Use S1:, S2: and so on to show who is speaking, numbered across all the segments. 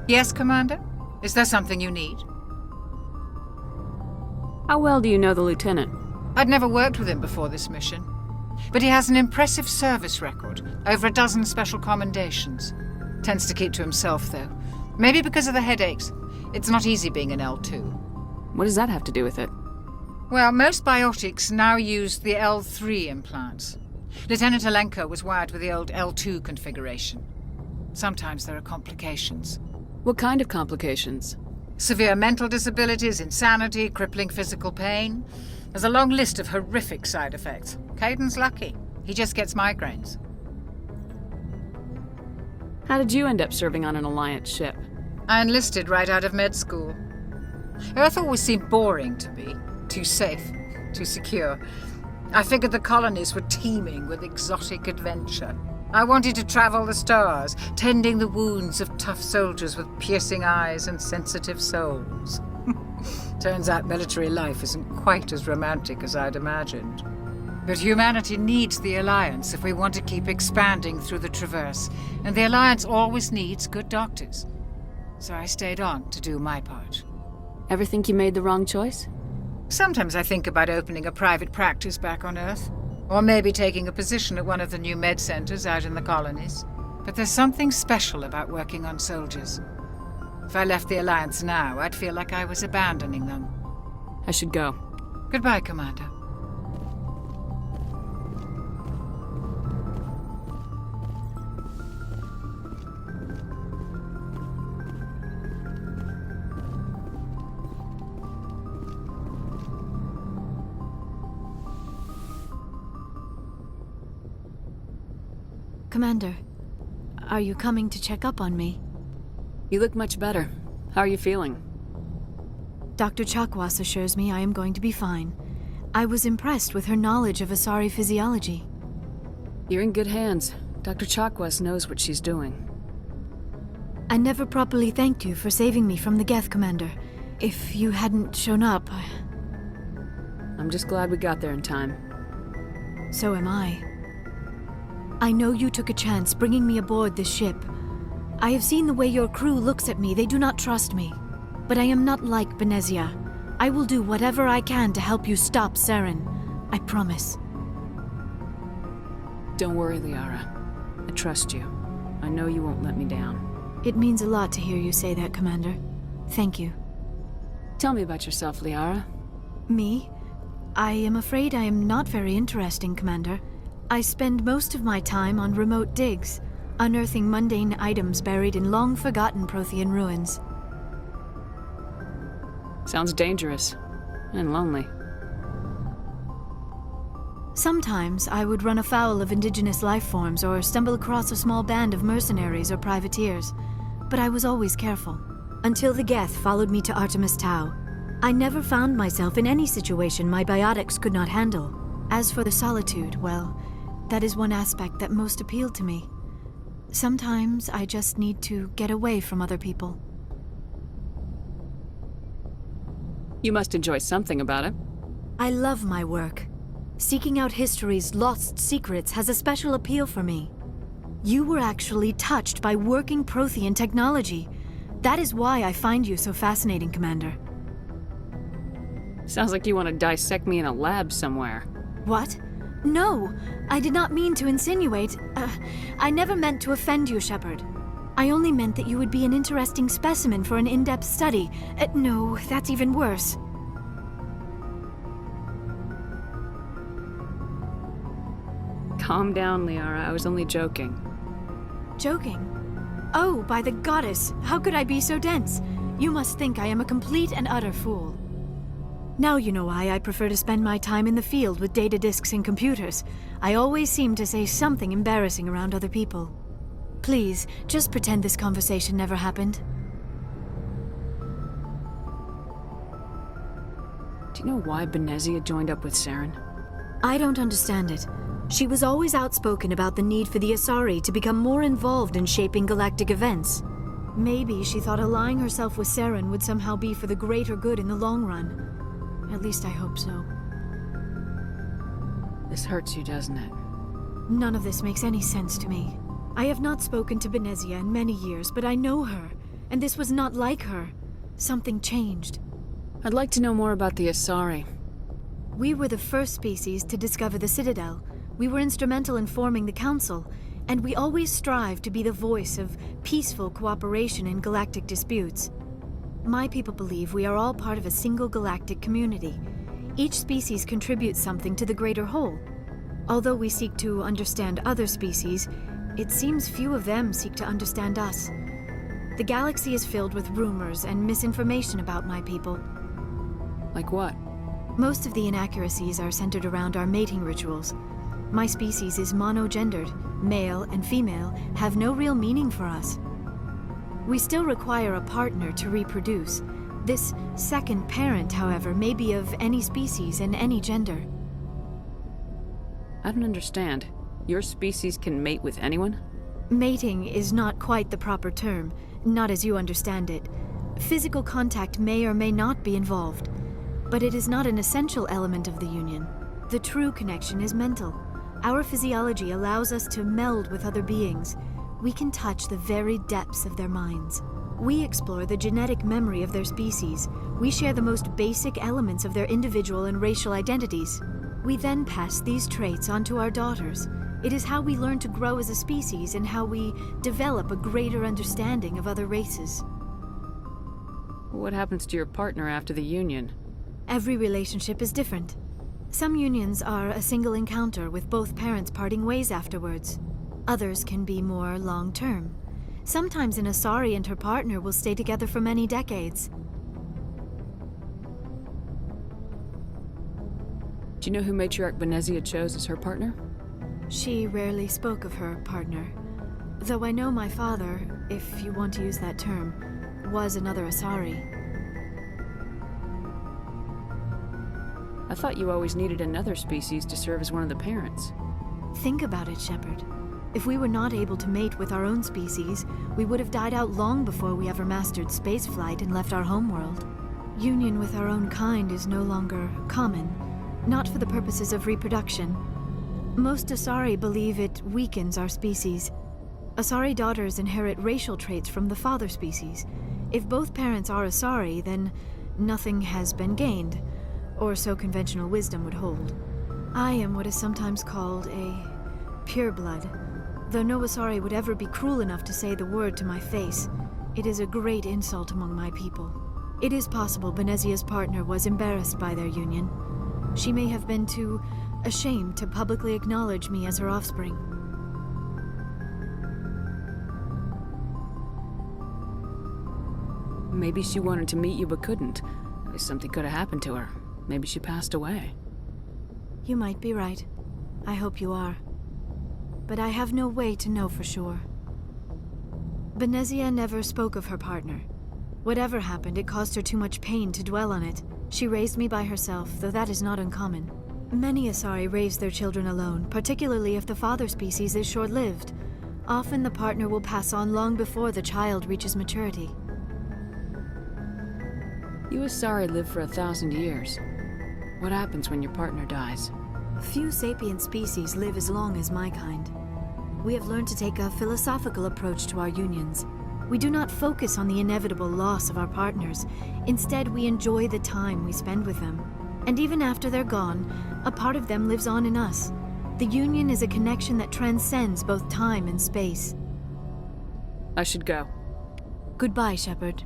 S1: Yes, Commander? Is there something you need?
S2: How well do you know the Lieutenant?
S1: I'd never worked with him before this mission. But he has an impressive service record, over a dozen special commendations. Tends to keep to himself, though. Maybe because of the headaches. It's not easy being an L2.
S2: What does that have to do with it?
S1: Well, most biotics now use the L3 implants. Lieutenant Alenko was wired with the old L2 configuration. Sometimes there are complications.
S2: What kind of complications?
S1: Severe mental disabilities, insanity, crippling physical pain. There's a long list of horrific side effects. Kaiden's lucky. He just gets migraines.
S2: How did you end up serving on an Alliance ship?
S1: I enlisted right out of med school. Earth always seemed boring to me. Too safe, too secure. I figured the colonies were teeming with exotic adventure. I wanted to travel the stars, tending the wounds of tough soldiers with piercing eyes and sensitive souls. Turns out military life isn't quite as romantic as I'd imagined. But humanity needs the Alliance if we want to keep expanding through the Traverse, and the Alliance always needs good doctors. So I stayed on to do my part.
S2: Ever think you made the wrong choice?
S1: Sometimes I think about opening a private practice back on Earth, or maybe taking a position at one of the new med centers out in the colonies. But there's something special about working on soldiers. If I left the Alliance now, I'd feel like I was abandoning them.
S2: I should go.
S1: Goodbye, Commander.
S3: Commander, are you coming to check up on me?
S2: You look much better. How are you feeling?
S3: Dr. Chakwas assures me I am going to be fine. I was impressed with her knowledge of Asari physiology.
S2: You're in good hands. Dr. Chakwas knows what she's doing.
S3: I never properly thanked you for saving me from the Geth, Commander. If you hadn't shown up,
S2: I'm just glad we got there in time.
S3: so am I. I know you took a chance bringing me aboard this ship. I have seen the way your crew looks at me. They do not trust me. But I am not like Benezia. I will do whatever I can to help you stop Saren. I promise.
S2: Don't worry, Liara. I trust you. I know you won't let me down.
S3: It means a lot to hear you say that, Commander. Thank you.
S2: Tell me about yourself, Liara.
S3: Me? I am afraid I am not very interesting, Commander. I spend most of my time on remote digs, unearthing mundane items buried in long-forgotten Prothean ruins.
S2: Sounds dangerous. And lonely.
S3: Sometimes I would run afoul of indigenous life forms or stumble across a small band of mercenaries or privateers, but I was always careful. Until the Geth followed me to Artemis Tau, I never found myself in any situation my biotics could not handle. As for the solitude, well, that is one aspect that most appealed to me. Sometimes I just need to get away from other people.
S2: You must enjoy something about it.
S3: I love my work. Seeking out history's lost secrets has a special appeal for me. You were actually touched by working Prothean technology. That is why I find you so fascinating, Commander.
S2: Sounds like you want to dissect me in a lab somewhere.
S3: What? No, I did not mean to insinuate. I never meant to offend you, Shepard. I only meant that you would be an interesting specimen for an in-depth study. No, that's even worse.
S2: Calm down, Liara. I was only joking.
S3: Joking? Oh, by the goddess, how could I be so dense? You must think I am a complete and utter fool. Now you know why I prefer to spend my time in the field with data disks and computers. I always seem to say something embarrassing around other people. Please, just pretend this conversation never happened.
S2: Do you know why Benezia joined up with Saren?
S3: I don't understand it. She was always outspoken about the need for the Asari to become more involved in shaping galactic events. Maybe she thought allying herself with Saren would somehow be for the greater good in the long run. At least I hope so.
S2: This hurts you, doesn't it?
S3: None of this makes any sense to me. I have not spoken to Benezia in many years, but I know her. and this was not like her. Something changed.
S2: I'd like to know more about the Asari.
S3: We were the first species to discover the Citadel. We were instrumental in forming the Council, and we always strive to be the voice of peaceful cooperation in galactic disputes. My people believe we are all part of a single galactic community. Each species contributes something to the greater whole. Although we seek to understand other species, it seems few of them seek to understand us. The galaxy is filled with rumors and misinformation about my people.
S2: Like what?
S3: Most of the inaccuracies are centered around our mating rituals. My species is monogendered. Male and female have no real meaning for us. We still require a partner to reproduce. This second parent, however, may be of any species and any gender.
S2: I don't understand. Your species can mate with anyone?
S3: Mating is not quite the proper term, not as you understand it. Physical contact may or may not be involved, but it is not an essential element of the union. The true connection is mental. Our physiology allows us to meld with other beings. We can touch the very depths of their minds. We explore the genetic memory of their species. We share the most basic elements of their individual and racial identities. We then pass these traits on to our daughters. It is how we learn to grow as a species and how we develop a greater understanding of other races.
S2: What happens to your partner after the union?
S3: Every relationship is different. Some unions are a single encounter with both parents parting ways afterwards. Others can be more long-term. Sometimes an Asari and her partner will stay together for many decades.
S2: Do you know who Matriarch Benezia chose as her partner?
S3: She rarely spoke of her partner. Though I know my father, if you want to use that term, was another Asari.
S2: I thought you always needed another species to serve as one of the parents.
S3: Think about it, Shepard. If we were not able to mate with our own species, we would have died out long before we ever mastered spaceflight and left our homeworld. Union with our own kind is no longer common, not for the purposes of reproduction. Most Asari believe it weakens our species. Asari daughters inherit racial traits from the father species. If both parents are Asari, then nothing has been gained, or so conventional wisdom would hold. I am what is sometimes called a pureblood. Though no Asari would ever be cruel enough to say the word to my face, it is a great insult among my people. It is possible Benezia's partner was embarrassed by their union. She may have been too ashamed to publicly acknowledge me as her offspring.
S2: Maybe she wanted to meet you but couldn't. Something could have happened to her. Maybe she passed away.
S3: You might be right. I hope you are. But I have no way to know for sure. Benezia never spoke of her partner. Whatever happened, it caused her too much pain to dwell on it. She raised me by herself, though that is not uncommon. Many Asari raise their children alone, particularly if the father species is short-lived. Often the partner will pass on long before the child reaches maturity.
S2: You Asari live for 1,000 years. What happens when your partner dies?
S3: Few sapient species live as long as my kind. We have learned to take a philosophical approach to our unions. We do not focus on the inevitable loss of our partners. Instead, we enjoy the time we spend with them. And even after they're gone, a part of them lives on in us. The union is a connection that transcends both time and space.
S2: I should go.
S3: Goodbye, Shepard.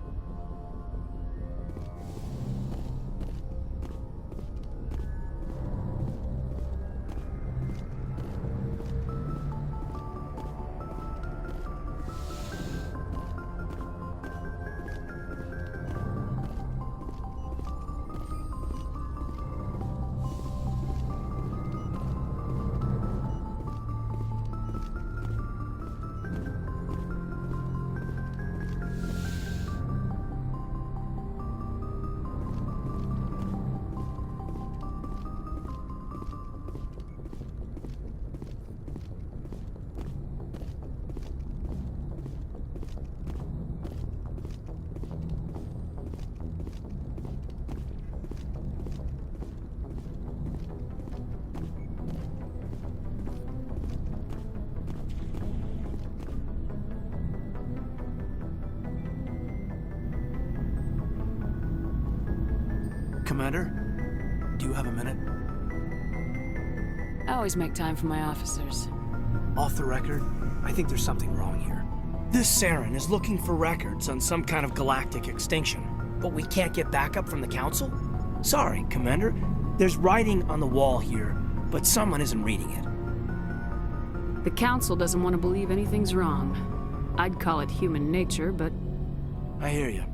S4: Commander, do you have a minute?
S2: I always make time for my officers.
S4: Off the record, I think there's something wrong here. This Saren is looking for records on some kind of galactic extinction, but we can't get backup from the Council? Sorry, Commander. There's writing on the wall here, but someone isn't reading it.
S2: The Council doesn't want to believe anything's wrong. I'd call it human nature, but
S4: I hear you.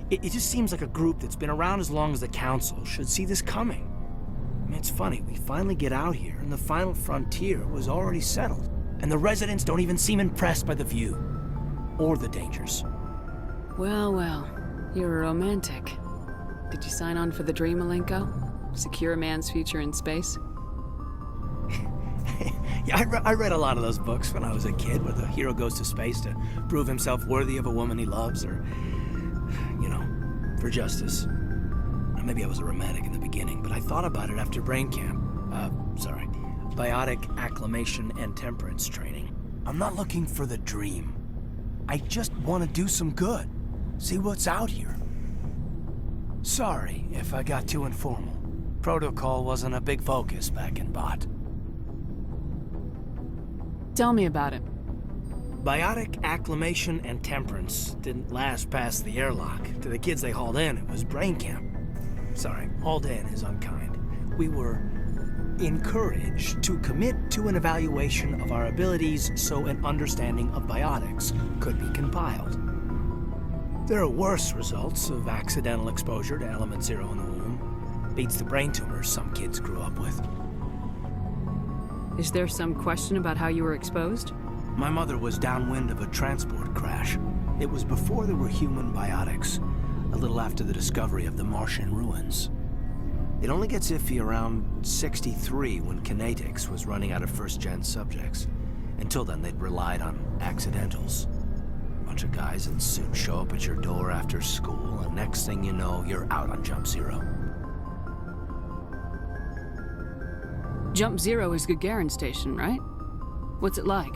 S4: It just seems like a group that's been around as long as the Council should see this coming. I mean, it's funny, we finally get out here, and the final frontier was already settled. And the residents don't even seem impressed by the view. Or the dangers.
S2: well, you're a romantic. Did you sign on for the dream, Malenko? Secure a man's future in space?
S4: Yeah, I read a lot of those books when I was a kid, where the hero goes to space to prove himself worthy of a woman he loves, or, you know, for justice. Maybe I was a romantic in the beginning, but I thought about it after brain camp. Biotic acclimation and temperance training. I'm not looking for the dream. I just want to do some good. See what's out here. Sorry if I got too informal. Protocol wasn't a big focus back in Bot.
S2: Tell me about it.
S4: Biotic acclimation and temperance didn't last past the airlock. To the kids they hauled in, it was brain camp. Sorry, hauled in is unkind. We were encouraged to commit to an evaluation of our abilities so an understanding of biotics could be compiled. There are worse results of accidental exposure to element zero in the womb. Beats the brain tumors some kids grew up with.
S2: Is there some question about how you were exposed?
S4: My mother was downwind of a transport crash. It was before there were human biotics, a little after the discovery of the Martian ruins. It only gets iffy around 63 when Kinetics was running out of first-gen subjects. Until then, they'd relied on accidentals. Bunch of guys in suits show up at your door after school, and next thing you know, you're out on Jump Zero.
S2: Jump Zero is Gagarin Station, right? What's it like?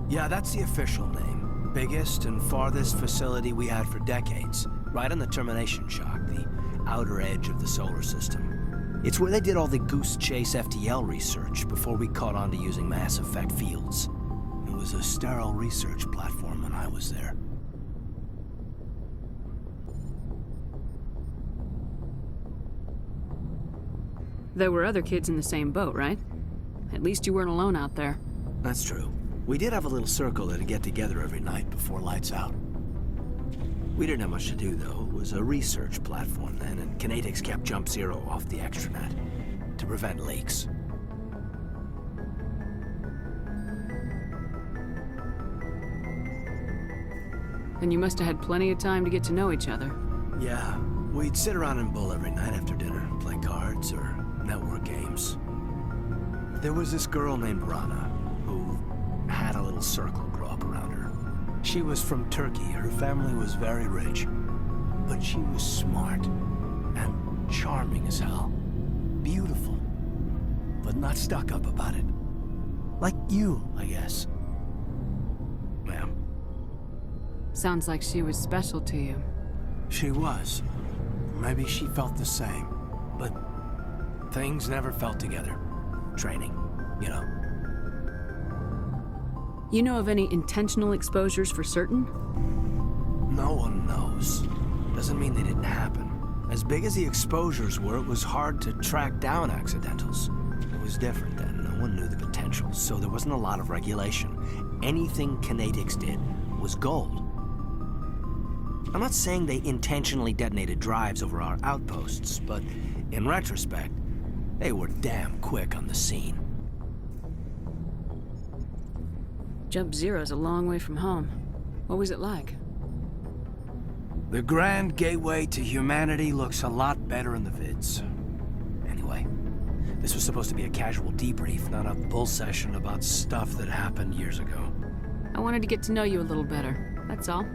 S4: Yeah, that's the official name. Biggest and farthest facility we had for decades. Right on the termination shock, the outer edge of the solar system. It's where they did all the Goose Chase FTL research before we caught on to using mass effect fields. It was a sterile research platform when I was there.
S2: There were other kids in the same boat, right? At least you weren't alone out there.
S4: That's true. We did have a little circle that'd get together every night before lights out. We didn't have much to do, though. It was a research platform then, and Kinetics kept Jump Zero off the extranet to prevent leaks.
S2: Then you must have had plenty of time to get to know each other.
S4: Yeah, we'd sit around and bull every night after dinner, play cards or network games. There was this girl named Rana, who had a little circle grow up around her. She was from Turkey. Her family was very rich. But she was smart and charming as hell. Beautiful, but not stuck up about it. Like you, I guess. Ma'am.
S2: Sounds like she was special to you.
S4: She was. Maybe she felt the same. But things never felt together. Training, you know.
S2: You know of any intentional exposures for certain?
S4: No one knows. Doesn't mean they didn't happen. As big as the exposures were, it was hard to track down accidentals. It was different then. No one knew the potential, so there wasn't a lot of regulation. Anything Kinetics did was gold. I'm not saying they intentionally detonated drives over our outposts, but in retrospect, they were damn quick on the scene.
S2: Jump Zero's a long way from home. What was it like?
S4: The grand gateway to humanity looks a lot better in the vids. Anyway, this was supposed to be a casual debrief, not a bull session about stuff that happened years ago.
S2: I wanted to get to know you a little better, that's all.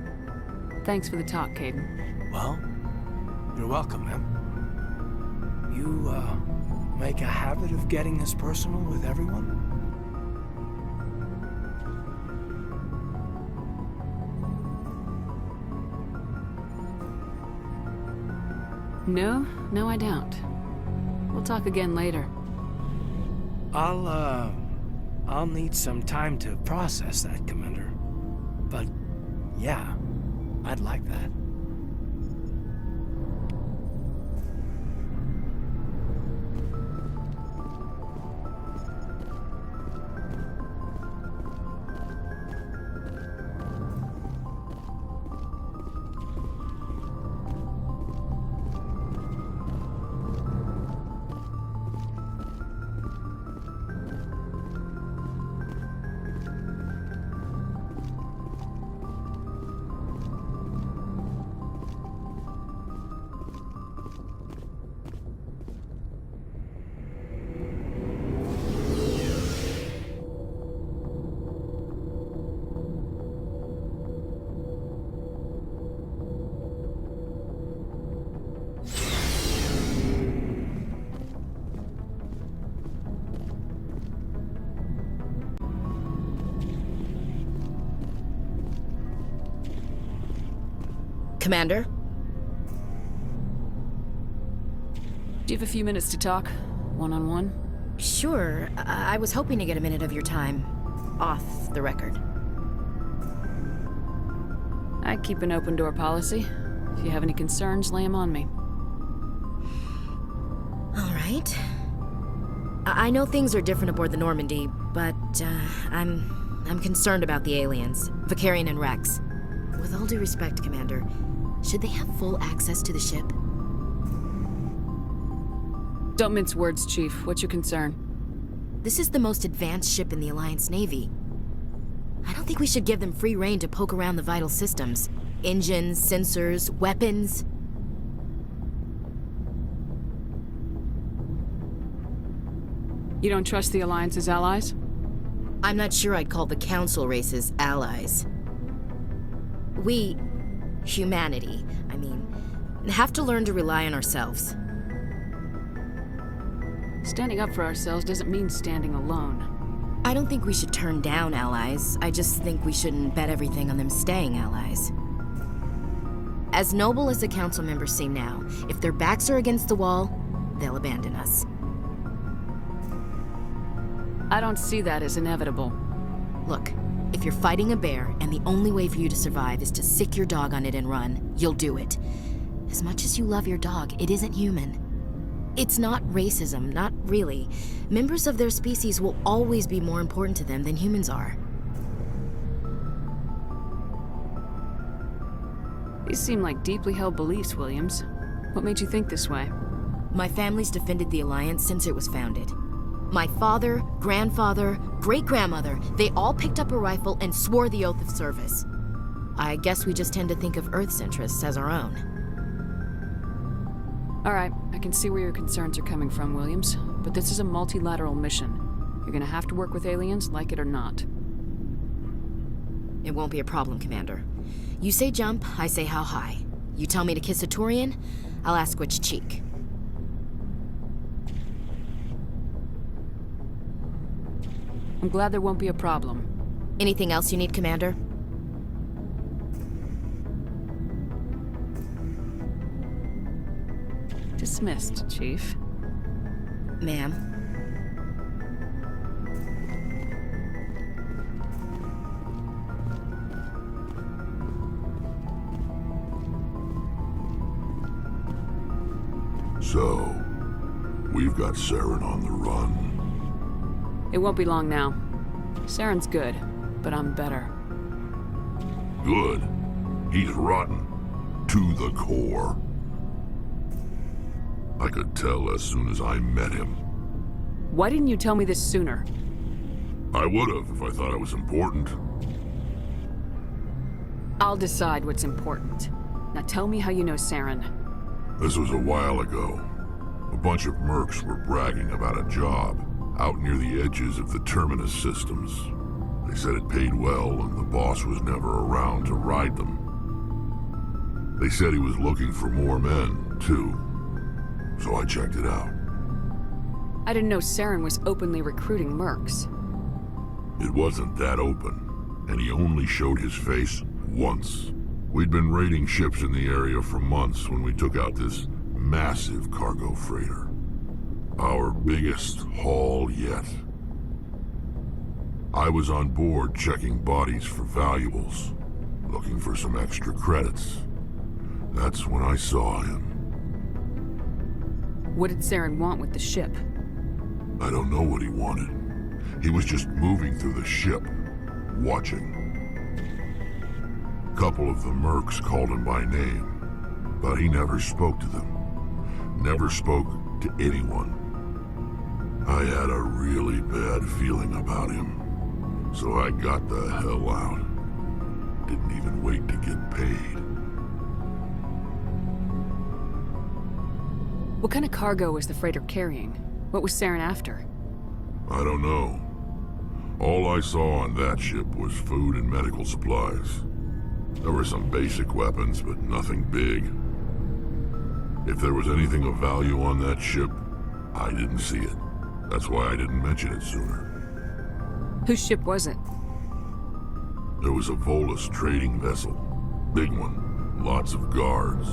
S2: Thanks for the talk, Kaidan.
S4: Well, you're welcome, ma'am. You, make a habit of getting this personal with everyone?
S2: No, I don't. We'll talk again later.
S4: I'll need some time to process that, Commander. But, yeah, I'd like that.
S5: Commander?
S2: Do you have a few minutes to talk? One-on-one?
S5: Sure. I was hoping to get a minute of your time. Off the record.
S2: I keep an open door policy. If you have any concerns, lay them on me.
S5: All right. I know things are different aboard the Normandy, but I'm concerned about the aliens, Vicarian and Rex. With all due respect, Commander, should they have full access to the ship?
S2: Don't mince words, Chief. What's your concern?
S5: This is the most advanced ship in the Alliance Navy. I don't think we should give them free rein to poke around the vital systems. Engines, sensors, weapons.
S2: You don't trust the Alliance's allies?
S5: I'm not sure I'd call the Council races allies. We, humanity, have to learn to rely on ourselves.
S2: Standing up for ourselves doesn't mean standing alone.
S5: I don't think we should turn down allies. I just think we shouldn't bet everything on them staying allies. As noble as the Council members seem now, if their backs are against the wall, they'll abandon us.
S2: I don't see that as inevitable.
S5: Look, if you're fighting a bear and the only way for you to survive is to sick your dog on it and run, you'll do it. As much as you love your dog, it isn't human. It's not racism, not really. Members of their species will always be more important to them than humans are.
S2: These seem like deeply held beliefs, Williams. What made you think this way?
S5: My family's defended the Alliance since it was founded. My father, grandfather, great-grandmother, they all picked up a rifle and swore the oath of service. I guess we just tend to think of Earth's interests as our own.
S2: All right, I can see where your concerns are coming from, Williams. But this is a multilateral mission. You're gonna have to work with aliens, like it or not.
S5: It won't be a problem, Commander. You say jump, I say how high. You tell me to kiss a Turian, I'll ask which cheek.
S2: I'm glad there won't be a problem.
S5: Anything else you need, Commander?
S2: Dismissed, Chief.
S5: Ma'am.
S6: So, we've got Saren on the run.
S2: It won't be long now. Saren's good, but I'm better.
S6: Good. He's rotten. To the core. I could tell as soon as I met him.
S2: Why didn't you tell me this sooner?
S6: I would've if I thought it was important.
S2: I'll decide what's important. Now tell me how you know Saren.
S6: This was a while ago. A bunch of mercs were bragging about a job out near the edges of the Terminus systems. They said it paid well and the boss was never around to ride them. They said he was looking for more men, too. So I checked it out.
S2: I didn't know Saren was openly recruiting mercs.
S6: It wasn't that open, and he only showed his face once. We'd been raiding ships in the area for months when we took out this massive cargo freighter. Our biggest haul yet. I was on board checking bodies for valuables, looking for some extra credits. That's when I saw him.
S2: What did Saren want with the ship?
S6: I don't know what he wanted. He was just moving through the ship, watching. A couple of the mercs called him by name, but he never spoke to them. Never spoke to anyone. I had a really bad feeling about him, so I got the hell out. Didn't even wait to get paid.
S2: What kind of cargo was the freighter carrying? What was Saren after?
S6: I don't know. All I saw on that ship was food and medical supplies. There were some basic weapons, but nothing big. If there was anything of value on that ship, I didn't see it. That's why I didn't mention it sooner.
S2: Whose ship was it?
S6: There was a Volus trading vessel. Big one. Lots of guards.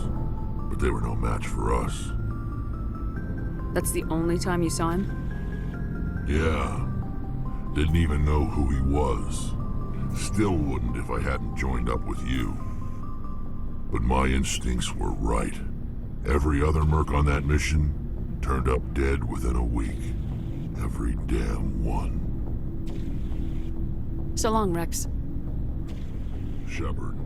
S6: But they were no match for us.
S2: That's the only time you saw him?
S6: Yeah. Didn't even know who he was. Still wouldn't if I hadn't joined up with you. But my instincts were right. Every other merc on that mission turned up dead within a week. Every damn one.
S2: So long, Rex.
S6: Shepard.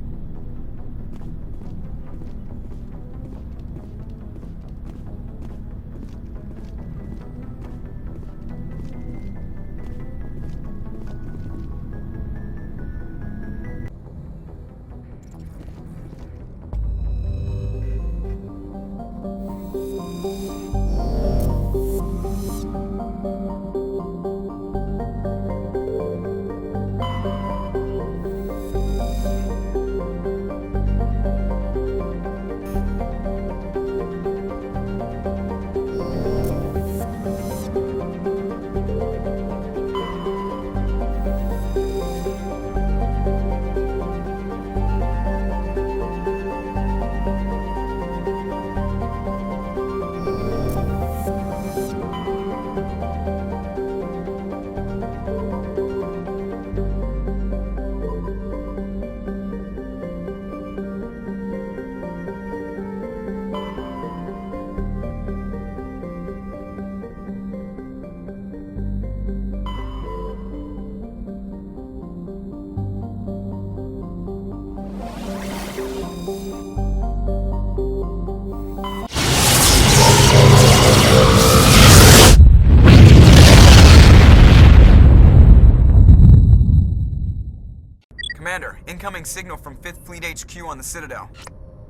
S7: Commander, incoming signal from 5th Fleet HQ on the Citadel.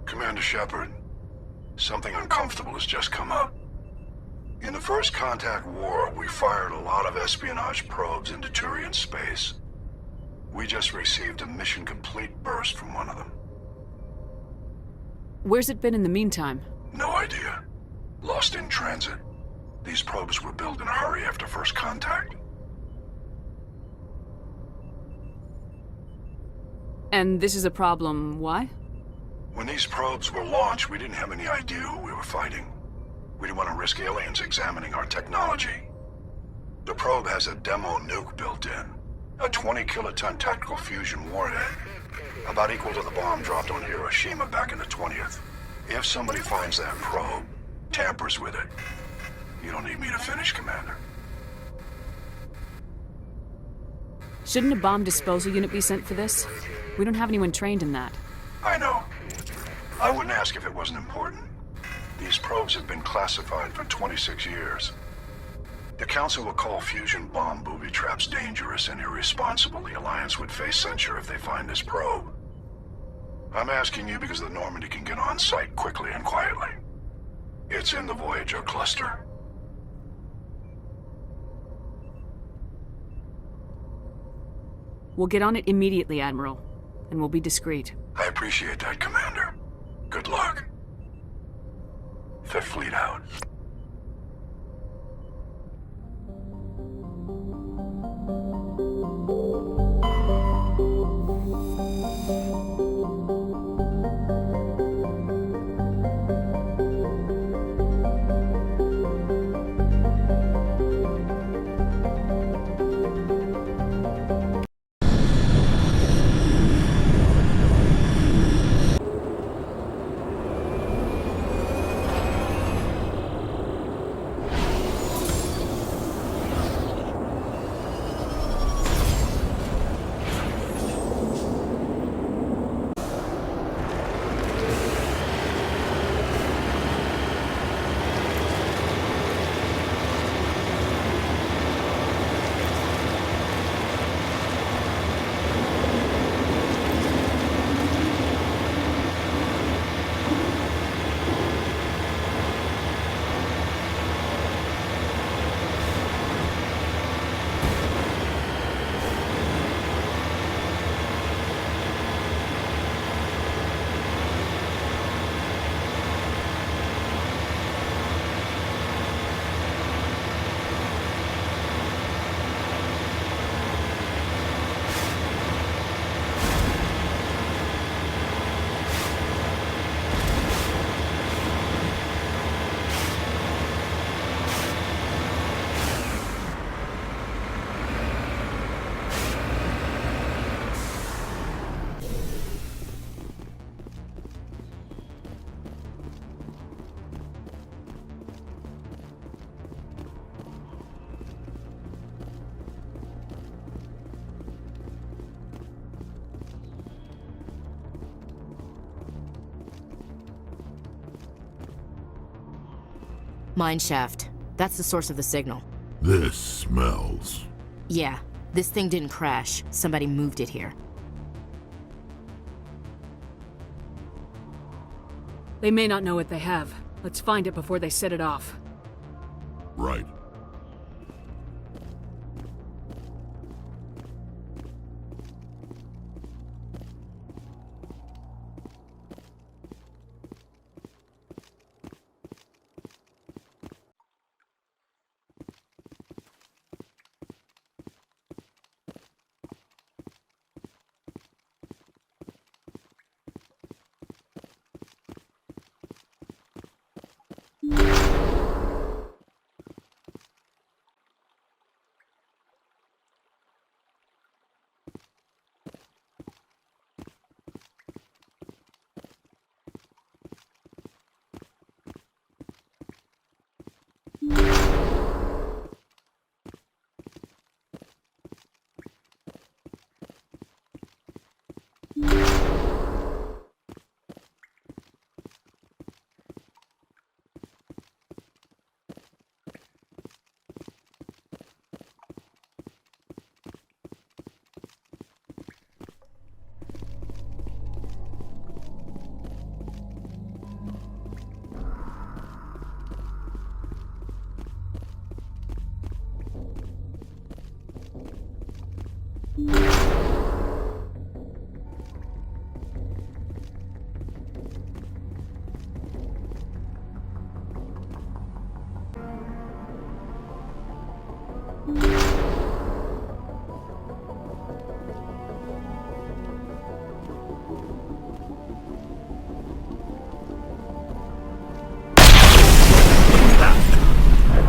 S8: Commander Shepard, something uncomfortable has just come up. In the First Contact War, we fired a lot of espionage probes into Turian space. We just received a mission complete burst from one of them.
S2: Where's it been in the meantime?
S8: No idea. Lost in transit. These probes were built in a hurry after First Contact.
S2: And this is a problem, why?
S8: When these probes were launched, we didn't have any idea who we were fighting. We didn't want to risk aliens examining our technology. The probe has a demo nuke built in. A 20-kiloton tactical fusion warhead. About equal to the bomb dropped on Hiroshima back in the 20th. If somebody finds that probe, tampers with it, you don't need me to finish, Commander.
S2: Shouldn't a bomb disposal unit be sent for this? We don't have anyone trained in that.
S8: I know. I wouldn't ask if it wasn't important. These probes have been classified for 26 years. The Council will call fusion bomb booby traps dangerous and irresponsible. The Alliance would face censure if they find this probe. I'm asking you because the Normandy can get on site quickly and quietly. It's in the Voyager cluster.
S2: We'll get on it immediately, Admiral. And we'll be discreet.
S8: I appreciate that, Commander. Good luck. Fifth Fleet out.
S5: Mine shaft. That's the source of the signal.
S6: This smells.
S5: Yeah, this thing didn't crash. Somebody moved it here.
S2: They may not know what they have. Let's find it before they set it off.
S6: Right.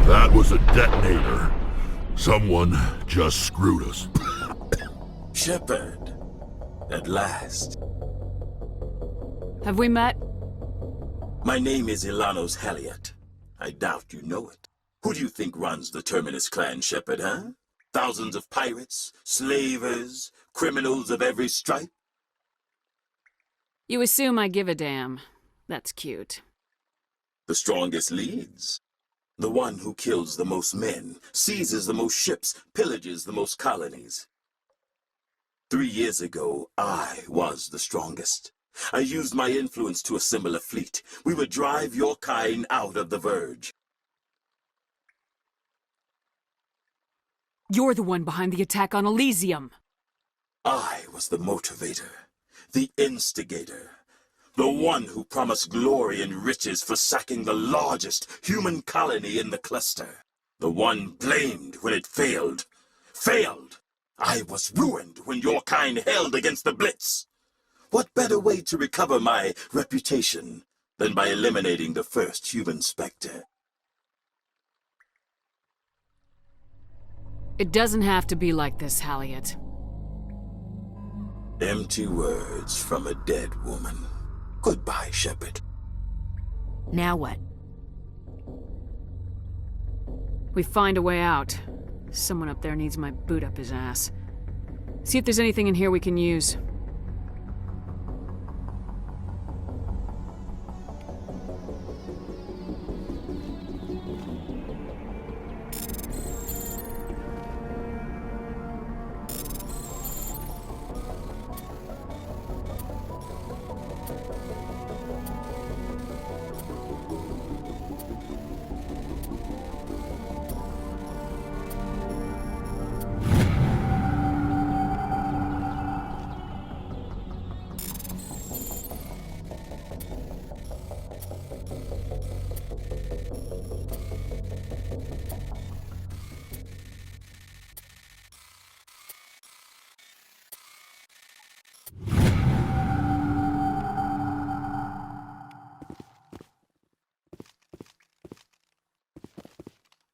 S6: That was a detonator. Someone just screwed us.
S9: Shepard, at last.
S2: Have we met?
S9: My name is Ilanos Haliot. I doubt you know it. Who do you think runs the Terminus clan, Shepard, huh? Thousands of pirates, slavers, criminals of every stripe?
S2: You assume I give a damn. That's cute.
S9: The strongest leads. The one who kills the most men, seizes the most ships, pillages the most colonies. 3 years ago, I was the strongest. I used my influence to assemble a fleet. We would drive your kind out of the Verge.
S2: You're the one behind the attack on Elysium.
S9: I was the motivator, the instigator, the one who promised glory and riches for sacking the largest human colony in the cluster. The one blamed when it failed. Failed! I was ruined when your kind held against the Blitz. What better way to recover my reputation than by eliminating the first human Spectre?
S2: It doesn't have to be like this, Haliot.
S9: Empty words from a dead woman. Goodbye, Shepard.
S5: Now what?
S2: We find a way out. Someone up there needs my boot up his ass. See if there's anything in here we can use.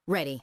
S5: Ready.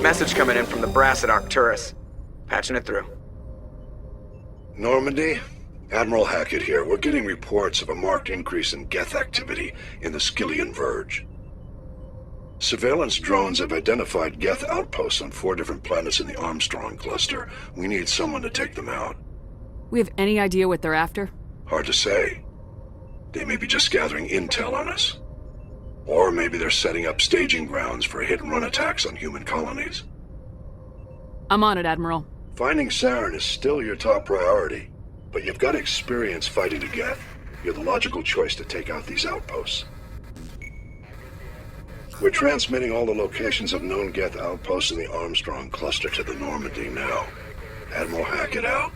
S7: Message coming in from the brass at Arcturus. Patching it through.
S8: Normandy? Admiral Hackett here. We're getting reports of a marked increase in Geth activity in the Skyllian Verge. Surveillance drones have identified Geth outposts on 4 different planets in the Armstrong cluster. We need someone to take them out.
S2: We have any idea what they're after?
S8: Hard to say. They may be just gathering intel on us. Or maybe they're setting up staging grounds for hit-and-run attacks on human colonies.
S2: I'm on it, Admiral.
S8: Finding Saren is still your top priority, but you've got experience fighting the Geth. You're the logical choice to take out these outposts. We're transmitting all the locations of known Geth outposts in the Armstrong cluster to the Normandy now. Admiral Hackett out.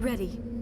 S3: Ready.